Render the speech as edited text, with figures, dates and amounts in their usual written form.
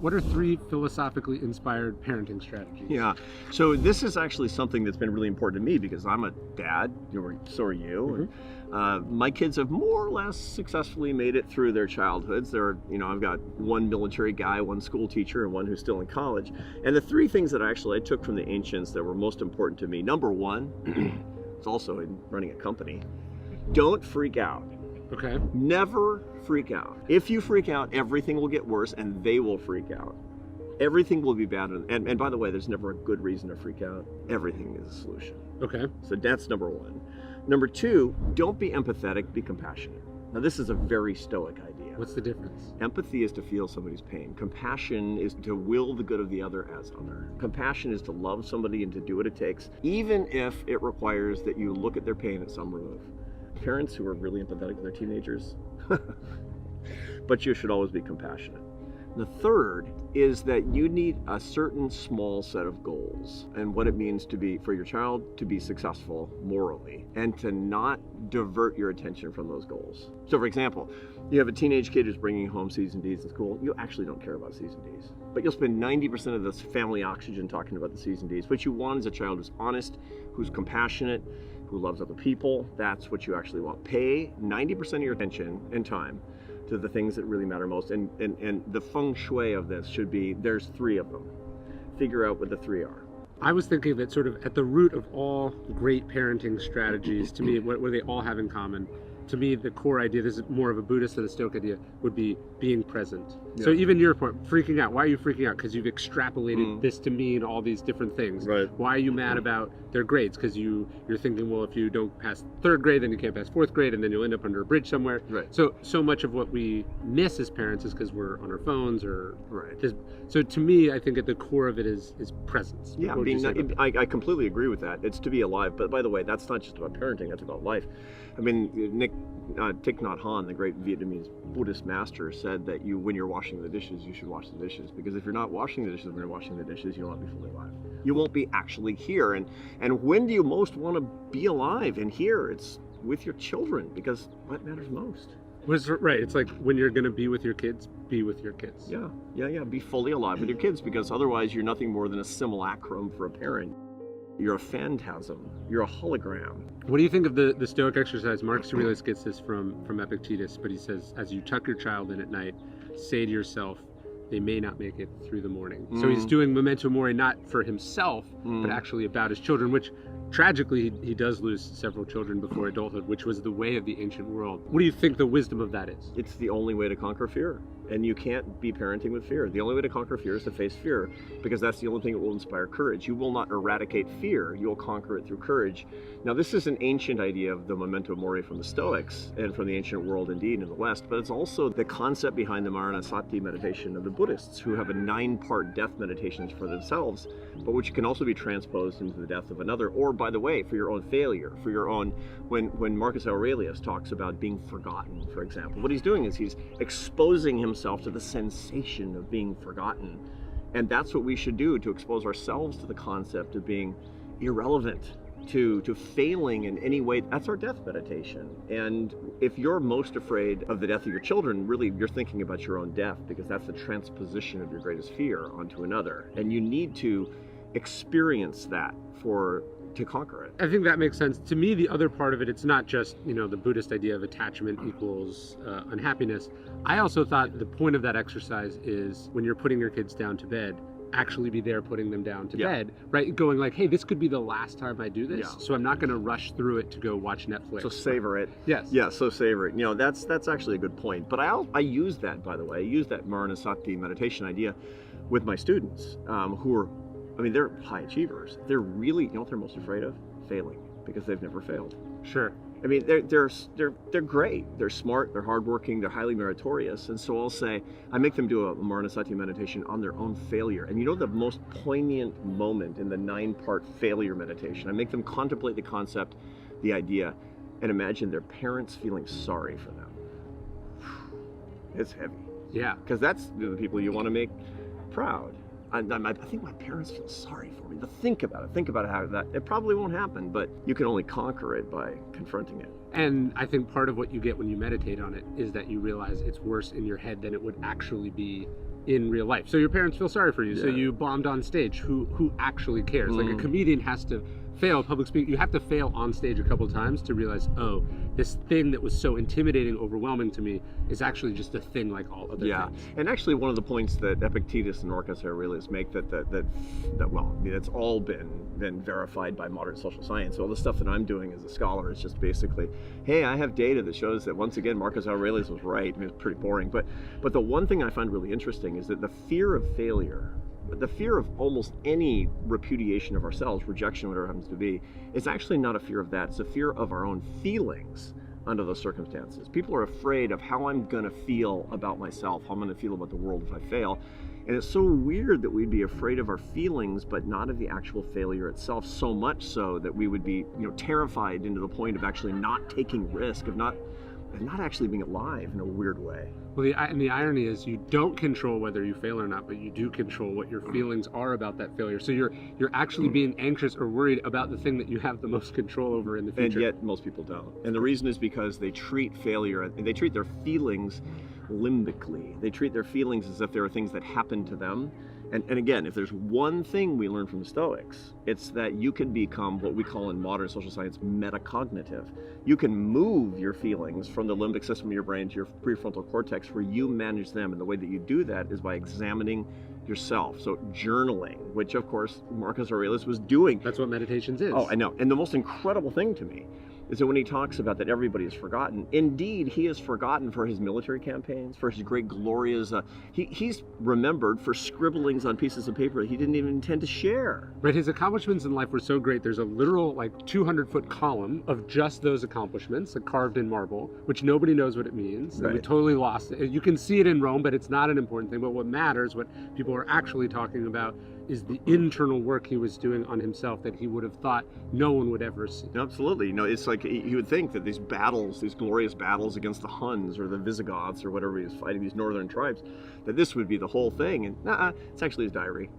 What are 3 philosophically inspired parenting strategies? Yeah, so this is actually something that's been really important to me because I'm a dad, so are you. My kids have more or less successfully made it through their childhoods. I've got one military guy, one school teacher, and one who's still in college. And the 3 things that I took from the ancients that were most important to me, number 1, it's also in running a company, don't freak out. Okay. Never freak out. If you freak out, everything will get worse and they will freak out. Everything will be bad. And by the way, there's never a good reason to freak out. Everything is a solution. Okay. So that's number 1. Number 2, don't be empathetic, be compassionate. Now this is a very Stoic idea. What's the difference? Empathy is to feel somebody's pain. Compassion is to will the good of the other as other. Compassion is to love somebody and to do what it takes, even if it requires that you look at their pain at some remove. Parents who are really empathetic with their teenagers, but you should always be compassionate. The third is that you need a certain small set of goals and what it means for your child to be successful morally and to not divert your attention from those goals. So for example, you have a teenage kid who's bringing home C's and D's in school. You actually don't care about C's and D's, but you'll spend 90% of this family oxygen talking about the C's and D's. What you want is a child who's honest, who's compassionate, who loves other people. That's what you actually want. Pay 90% of your attention and time to the things that really matter most. And the feng shui of this should be, there's 3 of them. Figure out what the 3 are. I was thinking that sort of at the root of all great parenting strategies, to me, what they all have in common, to me, the core idea, this is more of a Buddhist than a Stoic idea, would be being present. Yeah. So even your point, freaking out, why are you freaking out? Because you've extrapolated this to mean all these different things. Right. Why are you mad about their grades? Because you're thinking, well, if you don't pass 3rd grade, then you can't pass 4th grade, and then you'll end up under a bridge somewhere. Right. So much of what we miss as parents is because we're on our phones or... Right. So to me, I think at the core of it is presence. Yeah, I completely agree with that. It's to be alive. But by the way, that's not just about parenting, that's about life. I mean, Thich Nhat Hanh, the great Vietnamese Buddhist master, said that when you're washing the dishes, you should wash the dishes. Because if you're not washing the dishes when you're washing the dishes, you'll not be fully alive. You won't be actually here. And when do you most want to be alive and here? It's with your children, because what matters most? Right. It's like when you're going to be with your kids, be with your kids. Yeah. Be fully alive with your kids, because otherwise you're nothing more than a simulacrum for a parent. You're a phantasm. You're a hologram. What do you think of the Stoic exercise? Marcus Aurelius gets this from Epictetus, but he says, as you tuck your child in at night, say to yourself, they may not make it through the morning. So he's doing memento mori not for himself, but actually about his children, which tragically he does lose several children before adulthood, which was the way of the ancient world. What do you think the wisdom of that is? It's the only way to conquer fear. And you can't be parenting with fear. The only way to conquer fear is to face fear, because that's the only thing that will inspire courage. You will not eradicate fear. You will conquer it through courage. Now, this is an ancient idea of the memento mori from the Stoics and from the ancient world indeed in the West, but it's also the concept behind the Maranasati meditation of the Buddhists, who have a 9-part death meditations for themselves, but which can also be transposed into the death of another, or by the way, for your own failure, for your own, when Marcus Aurelius talks about being forgotten, for example, what he's doing is he's exposing himself to the sensation of being forgotten. And that's what we should do, to expose ourselves to the concept of being irrelevant, to failing in any way. That's our death meditation. And if you're most afraid of the death of your children, really you're thinking about your own death, because that's the transposition of your greatest fear onto another. And you need to experience that to conquer it. I think that makes sense. To me, the other part of it, it's not just, the Buddhist idea of attachment equals unhappiness. I also thought the point of that exercise is when you're putting your kids down to bed, actually be there putting them down to bed, right? Going like, hey, this could be the last time I do this, so I'm not going to rush through it to go watch Netflix. So savor it. Yes. Yeah, so savor it. That's actually a good point. But I use that, by the way, I use that Maranasati meditation idea with my students who are, they're high achievers. They're really, what they're most afraid of? Failing, because they've never failed. Sure. They're great. They're smart. They're hardworking. They're highly meritorious. And so I'll say, I make them do a Maranasati meditation on their own failure. And the most poignant moment in the 9-part failure meditation, I make them contemplate the concept, the idea, and imagine their parents feeling sorry for them. It's heavy. Yeah. Because that's the people you want to make proud. I think my parents feel sorry for me. But think about how it probably won't happen, but you can only conquer it by confronting it. And I think part of what you get when you meditate on it is that you realize it's worse in your head than it would actually be in real life. So your parents feel sorry for you. So Yeah. you bombed on stage. Who actually cares? Like a Mhm. comedian has to fail public speaking. You have to fail on stage a couple times to realize, oh, this thing that was so intimidating, overwhelming to me is actually just a thing like all other Yeah, things. and actually, one of the points that Epictetus and Marcus Aurelius make that well, I mean, that's all been verified by modern social science. So all the stuff that I'm doing as a scholar is just basically, hey, I have data that shows that once again Marcus Aurelius was right. I mean, it's pretty boring, but the one thing I find really interesting is that the fear of failure, the fear of almost any repudiation of ourselves, rejection, whatever it happens to be, is actually not a fear of that. It's a fear of our own feelings under those circumstances. People are afraid of how I'm going to feel about myself, how I'm going to feel about the world if I fail. And it's so weird that we'd be afraid of our feelings, but not of the actual failure itself, so much so that we would be, terrified into the point of actually not taking risk, of not actually being alive in a weird way. Well, the irony is you don't control whether you fail or not, but you do control what your feelings are about that failure. So you're actually being anxious or worried about the thing that you have the most control over in the future. And yet most people don't. And the reason is because they treat failure, and they treat their feelings limbically. They treat their feelings as if there are things that happen to them. And again, if there's one thing we learn from the Stoics, it's that you can become what we call in modern social science metacognitive. You can move your feelings from the limbic system of your brain to your prefrontal cortex where you manage them. And the way that you do that is by examining yourself. So journaling, which of course Marcus Aurelius was doing. That's what meditations is. Oh, I know. And the most incredible thing to me is that when he talks about that everybody is forgotten, indeed he is forgotten for his military campaigns, for his great glorias. He's remembered for scribblings on pieces of paper that he didn't even intend to share. Right, his accomplishments in life were so great. There's a literal 200-foot column of just those accomplishments, carved in marble, which nobody knows what it means. And we Right. totally lost it. You can see it in Rome, but it's not an important thing. But what matters, what people are actually talking about, is the internal work he was doing on himself that he would have thought no one would ever see. Absolutely. It's like he would think that these battles, these glorious battles against the Huns or the Visigoths or whatever he was fighting, these northern tribes, that this would be the whole thing. And it's actually his diary.